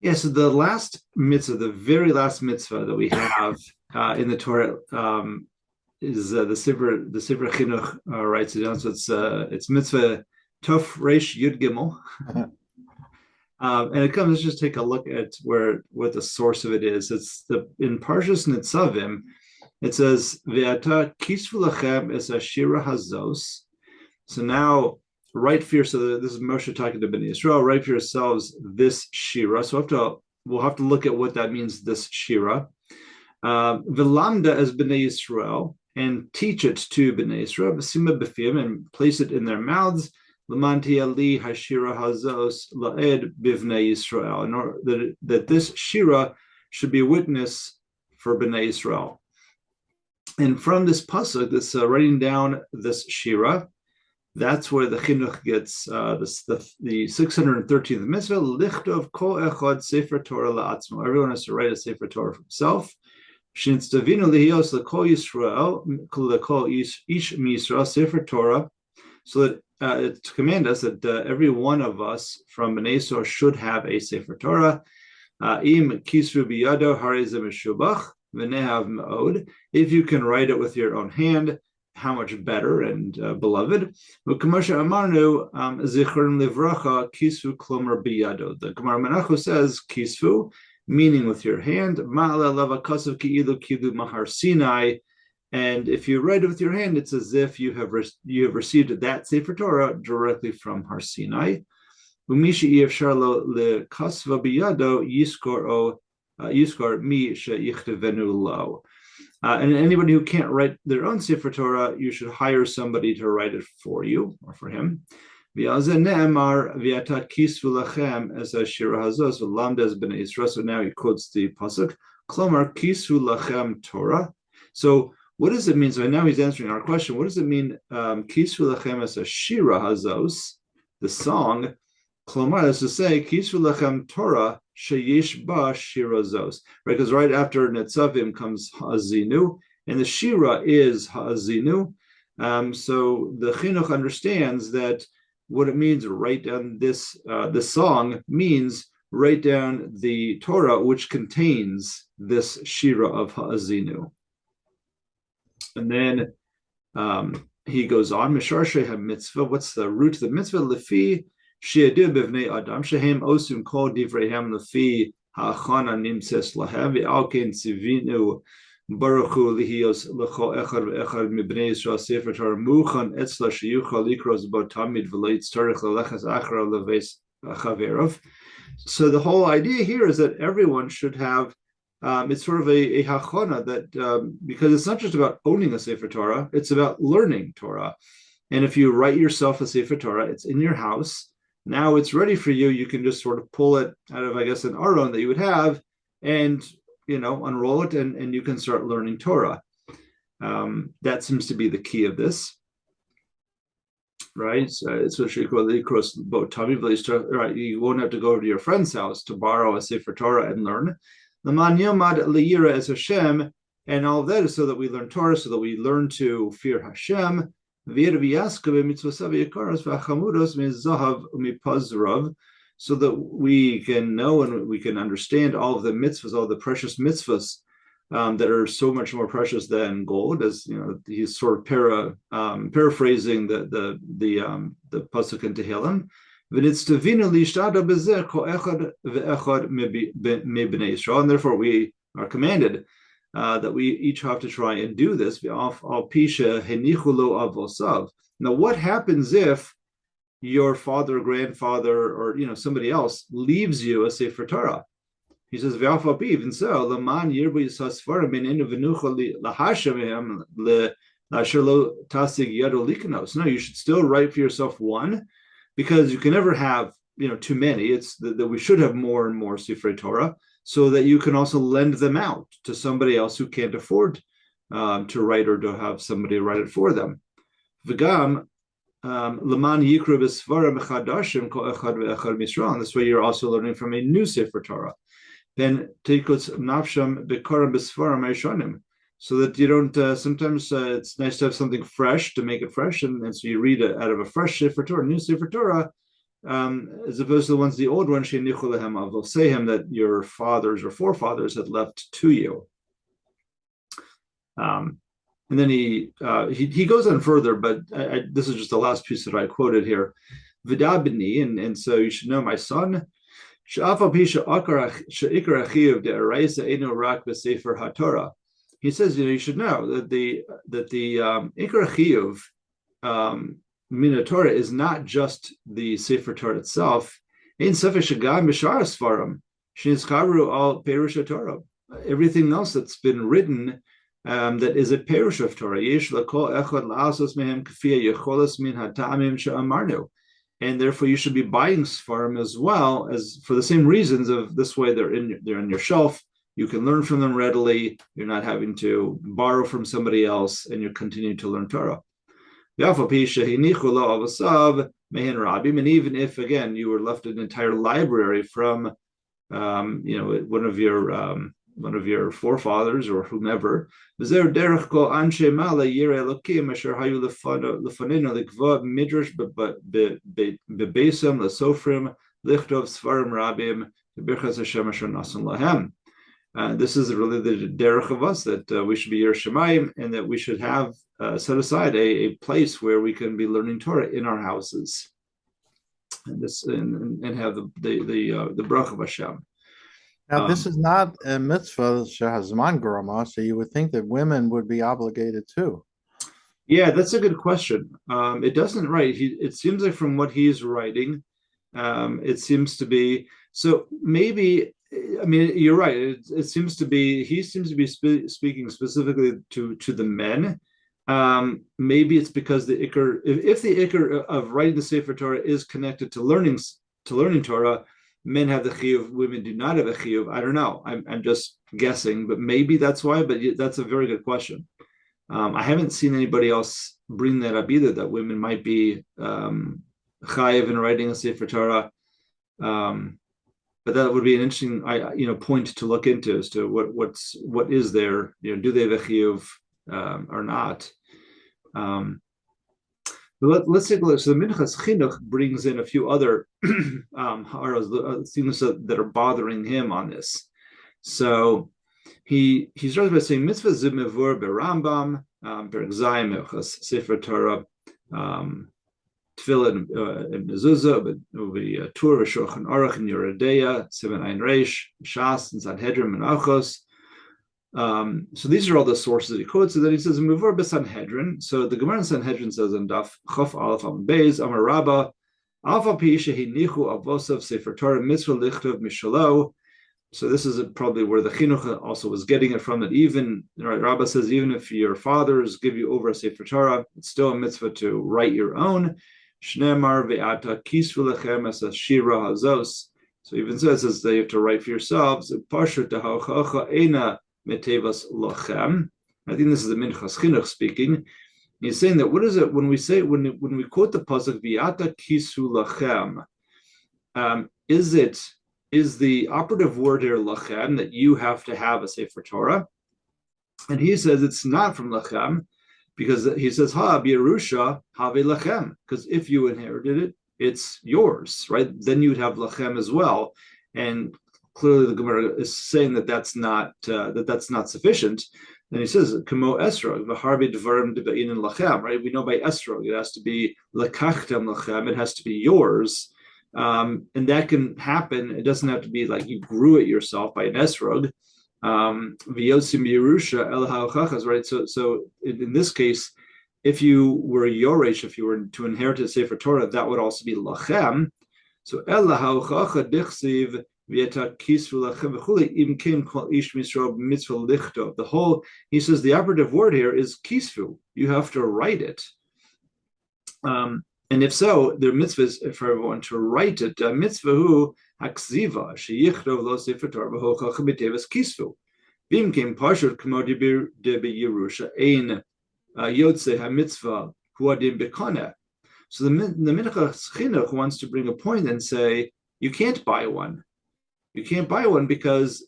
Yeah, so the last mitzvah, the very last mitzvah that we have in the Torah is the Sefer Chinuch writes it down. So it's mitzvah Tov Reish Yud Gimel, and it comes. Let's just take a look at what the source of it is. It's the in Parshas Nitzavim. It says Ve'ata kisvu lachem es ashira hazos. So now write for yourself. So this is Moshe talking to Bnei Israel. Write for yourselves this shira. So we'll have to look at what that means. This shira. V'lamda as Bnei Israel, and teach it to Bnei Israel. V'sima b'fim, and place it in their mouths. L'manti ali hashira hazos la'ed b'vnei Israel. In order that this shira should be a witness for Bnei Israel. And from this pasuk, this writing down this shira, that's where the chinuch gets the 613th mitzvah. Lichtov kol echad sefer Torah la'atzmo. Everyone has to write a sefer Torah for himself. Shinstavinu lihios lekol Yisrael, lekol ish miYisrael sefer Torah, so that it's to command us that every one of us from Bnei Yisrael should have a sefer Torah. Im kisru biyado harizem meshubach v'nehav me'od. If you can write it with your own hand, how much better and beloved. V'kamosha amarnu zichron livracha kisvu klomer biyado. The Gemara Menachos says kisvu, meaning with your hand. Ma'ala lava kasav ki'ilu kilu mahar Sinai. And if you write it with your hand, it's as if you have received that Sefer Torah directly from Har Sinai. Umishi efshar lo lekasva biyado yiskor mi sheyichtevenu lo. And anybody who can't write their own Sefer Torah, you should hire somebody to write it for you or for him. So now he quotes the pasuk. Klomar kisvu lachem Torah. So what does it mean? So now he's answering our question. What does it mean? Kisvu lachem as a shira hazos, the song. Klomar is to say kisvu lachem Torah sheyesh ba shira zos. Right, because right after Netzavim comes Ha'azinu, and the shira is Ha'azinu. So the chinuch understands that what it means, write down this song means write down the Torah, which contains this shira of Ha'azinu. And then he goes on, Mishar Sheha Mitzvah, what's the root of the mitzvah? Lefi She'edu B'vnei Adam, Shehem Osum Kol Divreihem Lefi Ha'achana Nimses Lahem, V'alkein Tzivinu Baruchu Lihios L'chol Echad V'echad Mibnei Yisrael Sefer Torah Muchan Etzla Sheyuchal Likros Bo Tamid V'leit Tzarech L'lechas Achra Leves Chaverov. So the whole idea here is that everyone should have, it's sort of a hachana that, because it's not just about owning a Sefer Torah, it's about learning Torah. And if you write yourself a Sefer Torah, it's in your house. Now it's ready for you. You can just sort of pull it out of, I guess, an aron that you would have and unroll it, and you can start learning Torah. That seems to be the key of this, right? Right. You won't have to go to your friend's house to borrow a Sefer Torah and learn. And all of that is so that we learn Torah, so that we learn to fear Hashem. So that we can know and we can understand all of the mitzvahs, all the precious mitzvahs that are so much more precious than gold, as he's sort of paraphrasing the pasuk in Tehillim. And therefore we are commanded that we each have to try and do this. Now, what happens if your father, grandfather, or somebody else leaves you a Sefer Torah? He says, even so, no, you should still write for yourself one, because you can never have too many. It's that we should have more and more Sefer Torah, so that you can also lend them out to somebody else who can't afford to write, or to have somebody write it for them. V'gam Laman Yikru B'Svarim Chadashim Kol Echad Ve'echad Misrael. This way, you're also learning from a new Sefer Torah. Then Tikutz Nafsham B'Karam B'Svarim Eishonim, so that you don't. Sometimes it's nice to have something fresh to make it fresh, and so you read it out of a fresh Sefer Torah, new Sefer Torah, as opposed to the ones, the old ones, they'll say him that your fathers or forefathers had left to you. And then he goes on further, but this is just the last piece that I quoted here. Vidabini, and so you should know, my son, he says, you should know that the Ikar Chiyuv Mina Torah is not just the Sefer Torah itself. Everything else that's been written that is a perush of Torah. And therefore you should be buying Sfarim as well, as for the same reasons of this way they're in your shelf. You can learn from them readily. You're not having to borrow from somebody else, and you're continuing to learn Torah. And even if, again, you were left an entire library from one of your forefathers or whomever, this is really the derech of us, that we should be Yer Shemayim, and that we should have set aside a place where we can be learning Torah in our houses, and have the bracha of Hashem. Now, this is not a mitzvah shehazman garama, so you would think that women would be obligated too. Yeah, that's a good question. It doesn't write. It seems like from what he's writing, it seems to be. So maybe, I mean, you're right. It seems to be, he seems to be speaking specifically to the men. Maybe it's because the ikar, if the ikar of writing the Sefer Torah is connected to learning Torah, men have the chiyuv, women do not have a chiyuv. I don't know. I'm just guessing, but maybe that's why. But that's a very good question. I haven't seen anybody else bring that up either, that women might be chayiv in writing a Sefer Torah. But that would be an interesting, point to look into, as to what is there. Do they have a chiyuv or not? But let's take a look. So the Minchas Chinuch brings in a few other things that are bothering him on this. So he starts by saying Mitzvah zimevur berambam bergzayim Minchas Sefer Torah Tefillah and Mezuzah, but Torah Shulchan Aruch and Yeredeya, Sivan Ein Reish, Shas and Sanhedrin and Achos. So these are all the sources that he quotes. So then he says Muvur b'Sanhedrin. So the Gemara in Sanhedrin says in Daf Chaf Aleph Am Beis Amar Rabba Alpha Pi Shehinichu Avosav Sefer Torah Mitzvah Lichtov Mishalo. So this is probably where the Chinuch also was getting it from. That even, right, Rabba says, even if your fathers give you over a Sefer Torah, it's still a mitzvah to write your own. Shneimar ve'ata kisvu lechem es shira hazos. So even says that you have to write for yourselves. Parshat hachacha ena metevas lochem. I think this is the Minchas Chinuch speaking. He's saying that what is it when we say, when we quote the pasuk ve'ata kisvu lechem? Is the operative word here lachem, that you have to have a Sefer Torah? And he says it's not from lachem, because he says ha b'Yerusha have lachem, because if you inherited it, it's yours, right? Then you'd have lachem as well. And clearly the Gemara is saying that that's not sufficient. And he says kamo esrog v'harbe dvarim debeinin lachem, right? We know by esrog it has to be lakachtem lachem, it has to be yours. And that can happen. It doesn't have to be like you grew it yourself by an esrog. V'yotzim Yerusha el ha'ochachas, right? So in this case, if you were a yoresh, if you were to inherit a Sefer Torah, that would also be lachem. So el ha'ochacha dichsiv v'yeta kisvu lachem v'chuli im kim kol ish misro mitzvah lichto. The whole, he says, the operative word here is kisvu. You have to write it. And if so, the mitzvah is for everyone to write it. Mitzvah hu haksiva sheyichtav lo sefer Torah v'hochacha b'tevas kisvu. V'im kim pashut kamo de b'Yerusha ein yotze ha-mitzvah huadim b'kaneh. So the Minchas Chinuch wants to bring a point and say, you can't buy one. You can't buy one because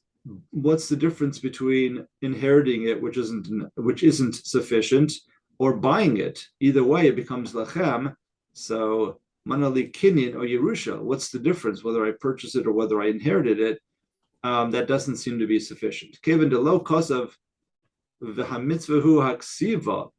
what's the difference between inheriting it, which isn't sufficient, or buying it? Either way, it becomes lachem. So Manali Kinyan or Yerusha. What's the difference, whether I purchased it or whether I inherited it? That doesn't seem to be sufficient. Kevin de low cost of v'hamitzvahu haksiva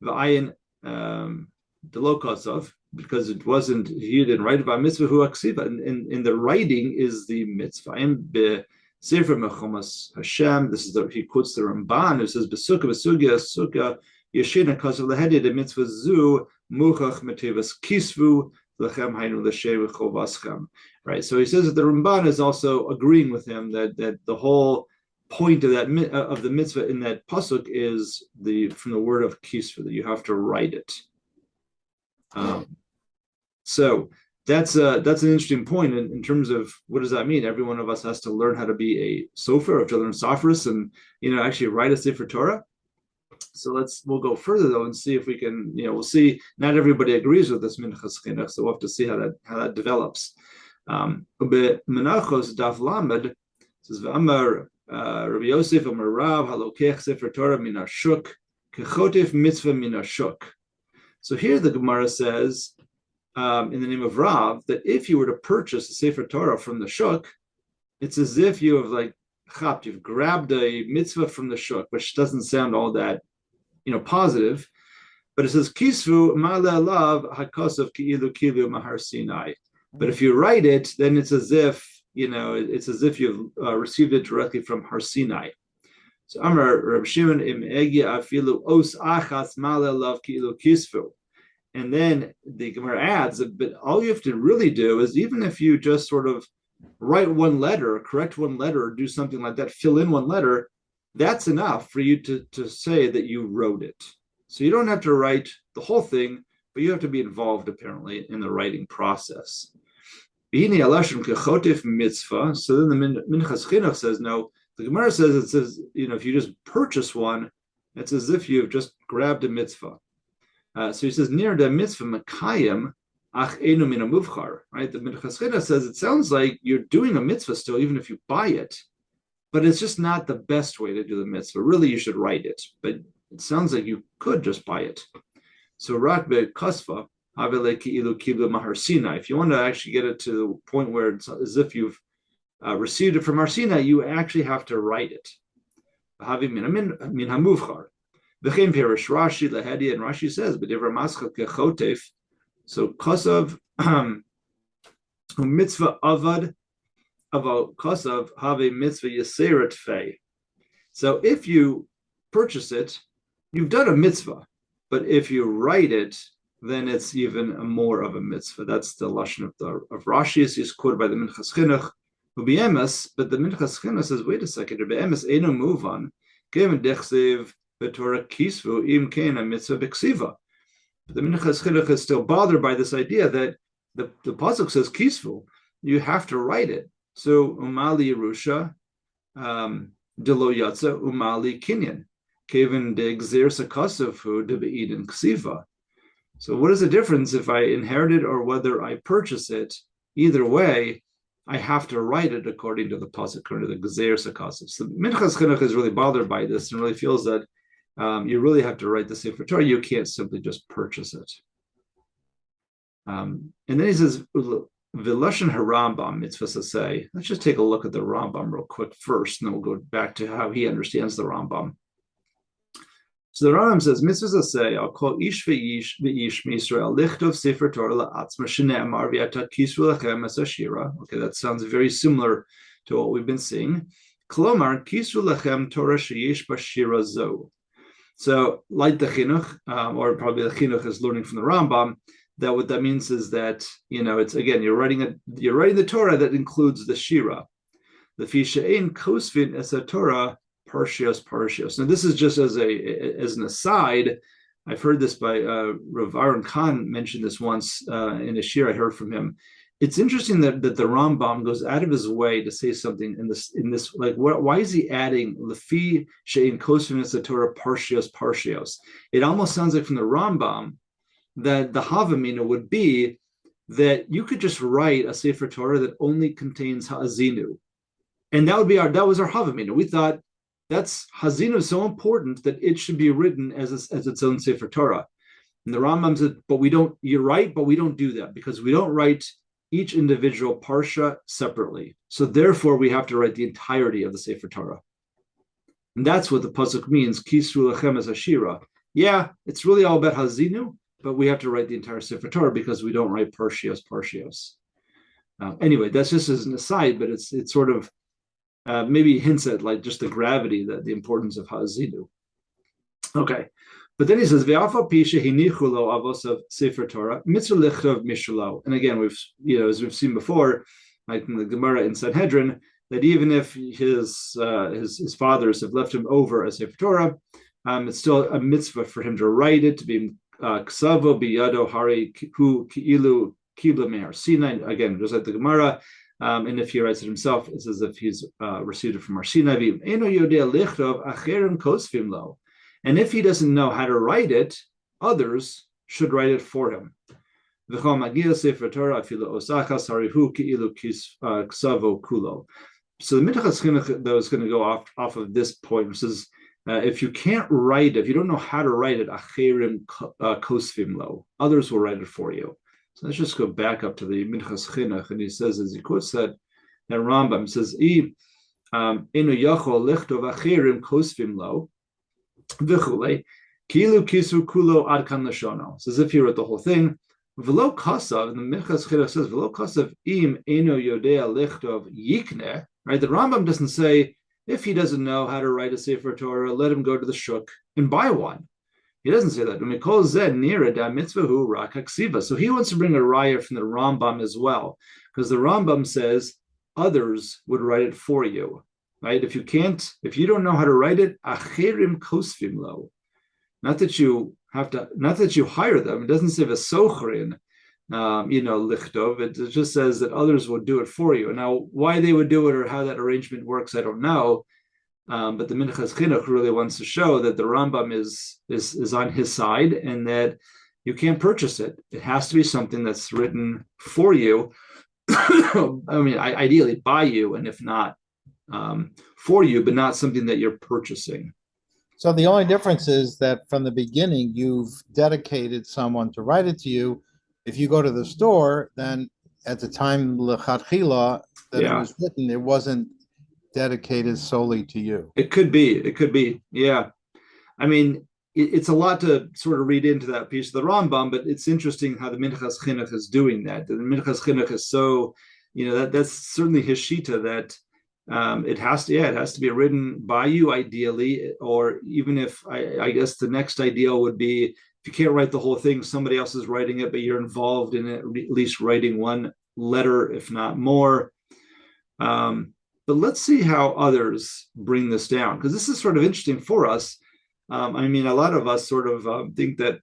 v'ayin the low cost of, because it wasn't, he didn't write about mitzvahu haksiva. In the writing is the mitzvah. Be Sefer mechumas Hashem. This is he quotes the Ramban who says besukah besugya sukkah yeshina kasav lehedi the mitzvah zu muchach metevas kisvu lechem hainu l'shei v'chovaschem. Right. So he says that the Ramban is also agreeing with him that the whole point of that of the mitzvah in that pasuk is from the word of kisvu, that you have to write it. So that's an interesting point in terms of what does that mean? Every one of us has to learn how to be a sofer, to learn sophros, and actually write a Sefer Torah. So we'll go further though and see if we can, we'll see. Not everybody agrees with this minchas chinuch, so we'll have to see how that develops. Menachos daf lamed says v'amar Rabbi Yosef amar Rav halokech Sefer Torah min hashuk kechotif mitzvah min hashuk. So here the Gemara says, in the name of Rav, that if you were to purchase a Sefer Torah from the shuk, it's as if you have you've grabbed a mitzvah from the shuk, which doesn't sound all that, positive. But it says kisvu ma'ale alav hakasav ki'ilu kilu mahar Sinai. But if you write it, then it's as if you've received it directly from Har Sinai. So Amar Reb Shimon im egi afilu os achas ma'ale alav ki'ilu kisvu. And then the Gemara adds that, but all you have to really do is, even if you just sort of write one letter, correct one letter, or do something like that, fill in one letter, that's enough for you to say that you wrote it. So you don't have to write the whole thing, but you have to be involved, apparently, in the writing process. So then the Minchas Chinuch says, no, the Gemara says, if you just purchase one, it's as if you've just grabbed a mitzvah. So he says, near the mitzvah makayim ach enu min hamuvchar, right? The Minchas Chinuch says it sounds like you're doing a mitzvah still, even if you buy it, but it's just not the best way to do the mitzvah. Really, you should write it, but it sounds like you could just buy it. So rak be'kasva havele ki'ilu kiblu mahar Sinai. If you want to actually get it to the point where it's as if you've received it from Har Sinai, you actually have to write it. Havi min hamuvchar. V'chein perish Rashi lahedi, and Rashi says, "B'divrei maschal kechotef." So kasav mitzvah avad aval kasav have mitzvah yaseret fei. So if you purchase it, you've done a mitzvah, but if you write it, then it's even more of a mitzvah. That's the lashon of Rashi. Is quoted by the Minchas Chinuch, who be'emes, but the Minchas Chinuch says, "Wait a second, be'emes eno muvan given dechsev." The Torah kisvu im kein a mitzvah b'ksiva. The Minchas Chinuch is still bothered by this idea that the pasuk says kisvu, you have to write it. So umali Yerusha, delo yatsa umali kinyan, kevin de gzir sakasavu de be'idin ksiva. So what is the difference if I inherit it or whether I purchase it? Either way, I have to write it according to the pasuk, according to the gzir sakasav. So Minchas Chinuch is really bothered by this and really feels that you really have to write the Sefer Torah. You can't simply just purchase it. And then he says, "V'lashon harambam mitzvah say." Let's just take a look at the Rambam real quick first, and then we'll go back to how he understands the Rambam. So the Rambam says, "Mitzvah say, I'll call ish ve'ish mi'Yisrael lichtov Sefer Torah la'atzma shene'amar v'yata kisvu lechem es hashira." Okay, that sounds very similar to what we've been seeing. Klomar kisvu lechem Torah sheyesh b'shira zo. So, like the chinuch, or probably the chinuch is learning from the Rambam, that what that means is that it's again you're writing the Torah that includes the shira. The fishain kosvin es Torah parshios. Now, this is just as an aside. I've heard this by Rav Aaron Khan mentioned this once in a shir I heard from him. It's interesting that the Rambam goes out of his way to say something in this like why is he adding lefi she'in kosvin es Torah parshios? It almost sounds like from the Rambam that the Havamina would be that you could just write a Sefer Torah that only contains Ha'azinu, and that was our Havamina. We thought that's Ha'azinu is so important that it should be written as its own Sefer Torah. And the Rambam said, but we don't, you're right, but we don't do that because we don't write each individual parsha separately. So therefore, we have to write the entirety of the Sefer Torah. And that's what the pasuk means, Kisru lechem as Ashira. Yeah, it's really all about Hazinu, but we have to write the entire Sefer Torah because we don't write parshios. Anyway, that's just as an aside, but it's sort of maybe hints at like just the gravity, the importance of Hazinu. Okay, but then he says, "Ve'afa pisha hinichulo avos of Sefer Torah mitzvah lichtov mishulo." And again, we've as we've seen before, like in the Gemara in Sanhedrin, that even if his fathers have left him over a Sefer Torah, it's still a mitzvah for him to write it, to be ksavo biyado hari hu ki'ilu kibla me'ar Sinai. Again, just like the Gemara. And if he writes it himself, it's as if he's received it from Har Sinai. And if he doesn't know how to write it, others should write it for him. So the Minchas Chinuch, though, is going to go off of this point, which says, if you can't write it, if you don't know how to write it, others will write it for you. So let's just go back up to the Minchas Chinuch, and he says, as he quotes that Rambam, says, Enu yachol lichtov acherim kosvim lo, v'chulei, kilu kisu kulo ad kan lashono. It's as if he wrote the whole thing. V'lo kasav, and the Minchas Chinuch says, V'lo kasav im enu yodea lichtov yikne, right? The Rambam doesn't say, if he doesn't know how to write a Sefer Torah, let him go to the shuk and buy one. He doesn't say that. So he wants to bring a raya from the Rambam as well, because the Rambam says others would write it for you, right? If you don't know how to write it, acherim kosvim lo. Not that you hire them. It doesn't say v'sochrin, lichtov. It just says that others would do it for you. Now, why they would do it or how that arrangement works, I don't know. But the Minchas Chinuch really wants to show that the Rambam is on his side and that you can't purchase it. It has to be something that's written for you. I mean, ideally by you, and if not for you, but not something that you're purchasing. So the only difference is that from the beginning, you've dedicated someone to write it to you. If you go to the store, then at the time lechatchila that it was written, it wasn't dedicated solely to you. It could be. Yeah. I mean, it's a lot to sort of read into that piece of the Rambam, but it's interesting how the Minchas Chinuch is doing that. The Minchas Chinuch is so, that's certainly his shita that it has to be written by you ideally, or even if I guess the next ideal would be if you can't write the whole thing, somebody else is writing it, but you're involved in it, at least writing one letter, if not more. But let's see how others bring this down, because this is sort of interesting for us. I mean, a lot of us sort of think that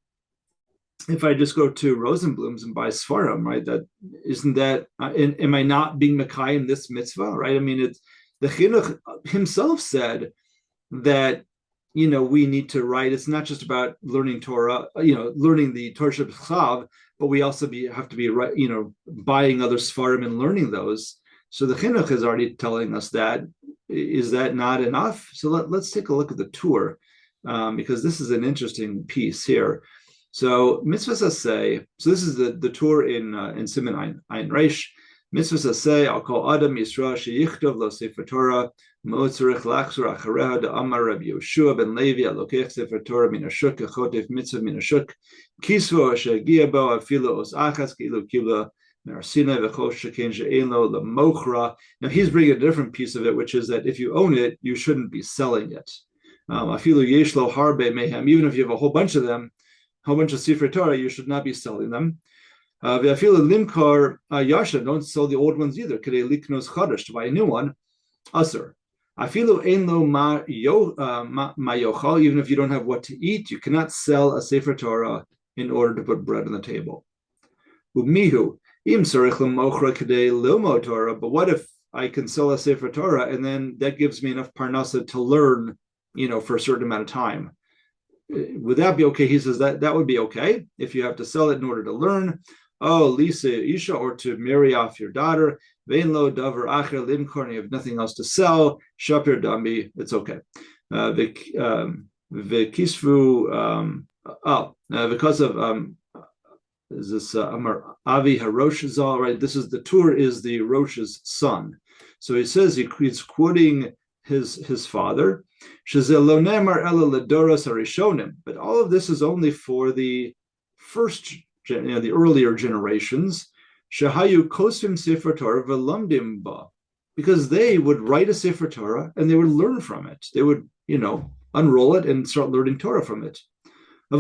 if I just go to Rosenblum's and buy Sfarim, right, am I not being Mekayim this mitzvah, right? I mean, the Chinuch himself said that, we need to write. It's not just about learning Torah, learning the Torah Shabbat, but we also have to be, buying other Sfarim and learning those. So the Chinuch is already telling us that. Is that not enough? So let's take a look at the tour, because this is an interesting piece here. So Mitzvah say, so this is the tour in Siman Ein Reish. Mitzvah say, I'll call Adam Yisrael sheyichtov lo Sefer Torah motzarich lachzor achareha de Amar Rabbi Yoshua ben Levi alokech Sefer Torah min hashuk achotev mitzvah min hashuk kisvo asher gia bo afilo os achas kilu kibla. Now he's bringing a different piece of it, which is that if you own it, you shouldn't be selling it. Even if you have a whole bunch of them, a whole bunch of Sefer Torah, you should not be selling them. Don't sell the old ones either. To buy a new one, asur. Even if you don't have what to eat, you cannot sell a Sefer Torah in order to put bread on the table. But what if I can sell a Sefer Torah and then that gives me enough parnasa to learn, for a certain amount of time? Would that be okay? He says that would be okay if you have to sell it in order to learn. Oh, Lisa Isha, or to marry off your daughter. Veinlo davar acher limkorn, you have nothing else to sell. Shapir dambi, it's okay. Vekisvu because of is this Amar Avi Harosh Zal, right? This is the Tur is the Rosh's son. So he says he's quoting his father. But all of this is only for the first, the earlier generations. Shahayu kosim Sefer Torah v'lamdim ba, because they would write a Sefer Torah and they would learn from it. They would, unroll it and start learning Torah from it. Right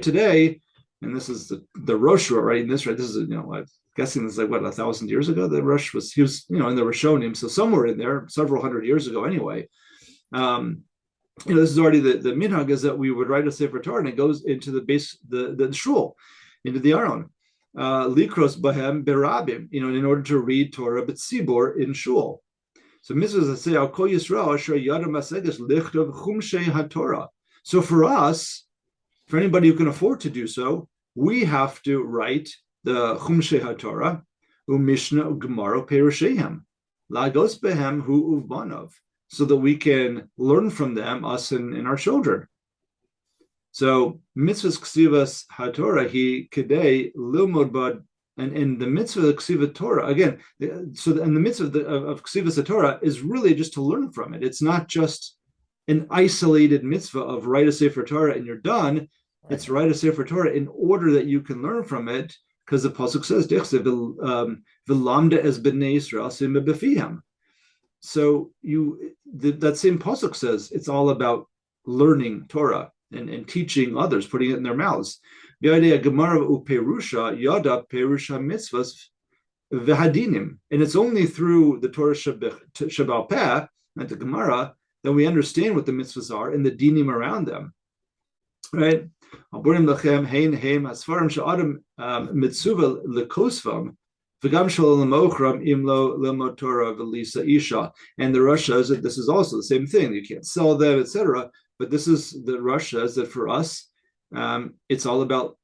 today, and this is the Rosh writing this, right? This is, I'm guessing this is like 1,000 years ago. The Rosh he was, in the Rishonim, so somewhere in there, several hundred years ago anyway. This is already the minhag is that we would write a Sefer Torah and it goes into the base, the shul, into the Aron. Likros bahem berabim, in order to read Torah b'tzibor in shul. So Mitzva say al kol Yisrael asher yadam maseges lichtov chumshei haTorah. So for us, for anybody who can afford to do so, we have to write the chumshei haTorah u'mishnah u'gemara perushehem lagos behem hu uvbanov, so that we can learn from them, us and our children. So mitzvahs Kesivas haTorah he kedei lilmod bad. And in the mitzvah of Kesivas Torah, again, so in the mitzvah of Kesivas Torah is really just to learn from it. It's not just an isolated mitzvah of write a Sefer Torah and you're done. Right. It's write a Sefer Torah in order that you can learn from it, because the pasuk says, "V'lamda es b'nei Yisrael sima b'fihem." So that same pasuk says it's all about learning Torah and teaching others, putting it in their mouths. And it's only through the Torah Shabbal Peh and the Gemara that we understand what the mitzvahs are and the dinim around them. Right? And the Rosh says that this is also the same thing. You can't sell them, etc. But this is the Rosh says that for us, it's all about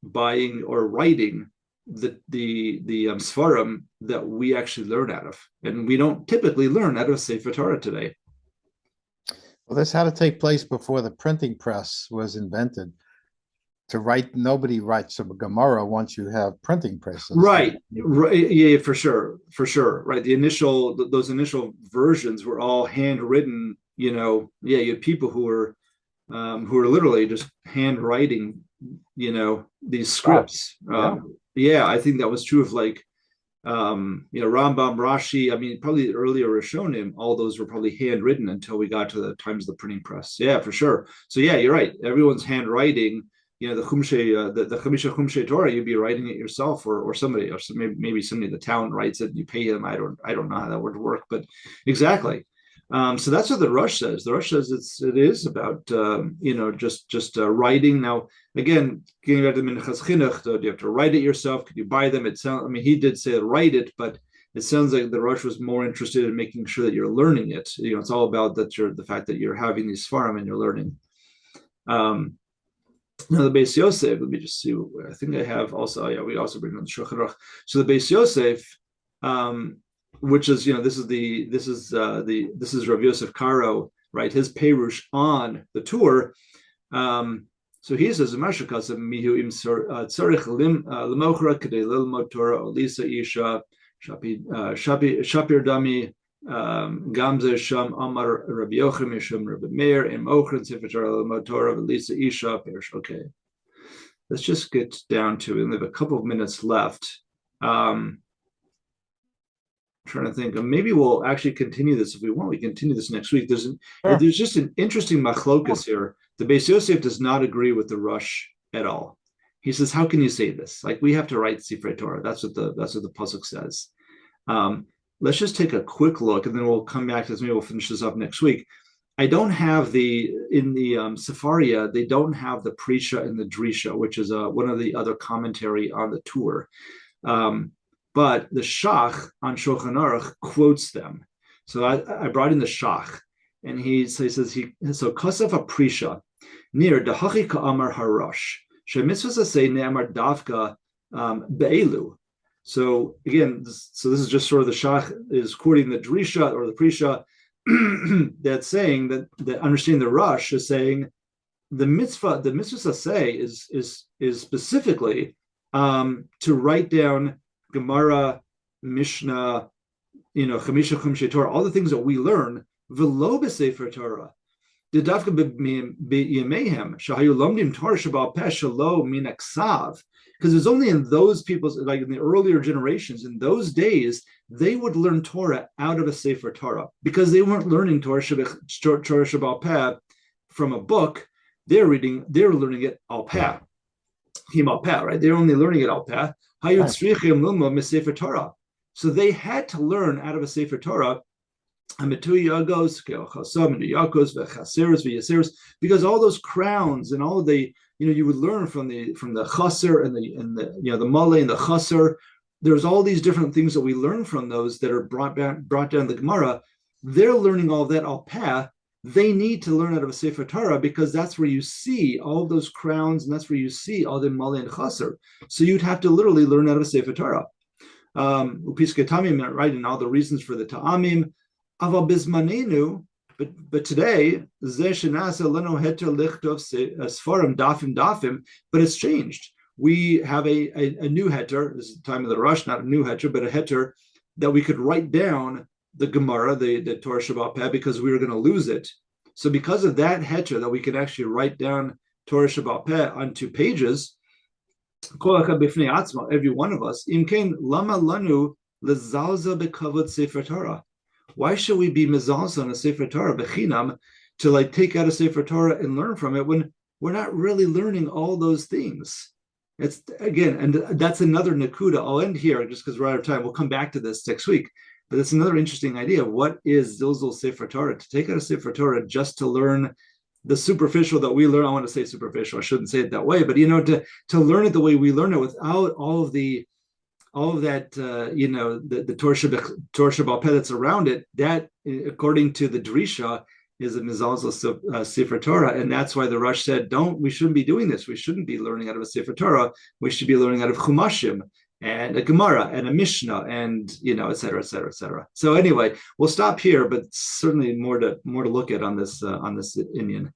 buying or writing the Sfarim that we actually learn out of, and we don't typically learn out of Sefer Torah today. Well, this had to take place before the printing press was invented. To write, nobody writes a Gemara once you have printing presses. Right. Yeah, for sure. Right. Those initial versions were all handwritten. You had people who were literally just handwriting, these scripts. I think that was true of Rambam, Rashi. I mean, probably earlier Rishonim, all those were probably handwritten until we got to the times of the printing press. Yeah, for sure. So yeah, you're right. Everyone's handwriting. The Chumshei, the Chamisha Chumshei Torah, you'd be writing it yourself, or somebody, or maybe somebody in the town writes it and you pay them. I don't know how that would work, but exactly. So that's what the Rosh says. The Rosh says it is about just writing. Now again, getting back to the Minchas Chinuch, do you have to write it yourself? Could you buy them? He did say write it, but it sounds like the Rosh was more interested in making sure that you're learning it. It's all about the fact that you're having these Sfarim and you're learning. Now the Beis Yosef, let me just see. I think I have also. Yeah, we also bring on the Shulchan Aruch. So the Beis Yosef, which is this is Rav Yosef Karo, right? His Perush on the tour. So he says, "Mashakasa mihu im tzarich lemochra kedei lilmod Torah olisa isha shapir dami gamze sham amar Rabbi Yochanan mishum Rabbi Meir im ochran sefer Torah lilmod Torah olisa isha perish." Okay, let's just get down to it. We have a couple of minutes left. Trying to think, maybe we'll actually continue this if we want. We continue this next week. There's just an interesting machlokas here. The Beis Yosef does not agree with the Rosh at all. He says, "How can you say this? Like, we have to write Sefer Torah." That's what the pasuk says. Let's just take a quick look, and then we'll come back to this. Maybe we'll finish this up next week. I don't have in the Sefaria. They don't have the Prisha and the Drisha, which is one of the other commentary on the tour. But the Shach on Shulchan Aruch quotes them. So I brought in the Shach, and he says Kosef a Prisha near Dahachi Ka'amar Harosh Shemitzvah say Ne'amar Davka Be'elu. So again, this is just sort of the Shach is quoting the Drisha or the Prisha. that's saying that understanding the Rush is saying the mitzvah say is specifically to write down Gemara, Mishnah, Chamisha Chumshei Torah, all the things that we learn, v'lo b'sefer Torah. The dafka b'yamehem shahayu lomdim Torah shabal peh shalo min aksav. Because it's only in those people's, like in the earlier generations, in those days, they would learn Torah out of a Sefer Torah because they weren't learning Torah Shabbat Peh from a book. They're learning it al Peh. Right? They're only learning it al Peh. Torah. So they had to learn out of a Sefer Torah because all those crowns and all of the you would learn from the chaser and the the male and the chaser. There's all these different things that we learn from those that are brought down the Gemara. They're learning all of that al peh. They need to learn out of a Sefer Torah because that's where you see all of those crowns and that's where you see all the male and chaser. So you'd have to literally learn out of a Sefer Torah. Upiske tamim, right, and all the reasons for the ta'amim. Aval bizmanenu. But today, but it's changed. We have a new heter. This is the time of the Rush, not a new heter, but a heter that we could write down the Gemara, the Torah Shabbat Peh, because we were going to lose it. So because of that heter, that we could actually write down Torah Shabbat Peh on 2 pages, every one of us, imkein lama lanu lezalza bekavod sefer Torah. Why should we be mezalza on a Sefer Torah bechinam to take out a Sefer Torah and learn from it when we're not really learning all those things? It's again, and that's another nakuda. I'll end here just because we're out of time. We'll come back to this next week. But it's another interesting idea. What is zilzul Sefer Torah? To take out a Sefer Torah just to learn the superficial that we learn. I want to say superficial. I shouldn't say it that way, but to learn it the way we learn it without all of that, the Torah Shabbat Peh that's around it, that, according to the Drisha, is a mizalzel Sefer Torah. And that's why the Rush said, we shouldn't be doing this. We shouldn't be learning out of a Sefer Torah. We should be learning out of Chumashim and a Gemara and a Mishnah and, et cetera, et cetera, et cetera. So anyway, we'll stop here, but certainly more to look at on this Inyan.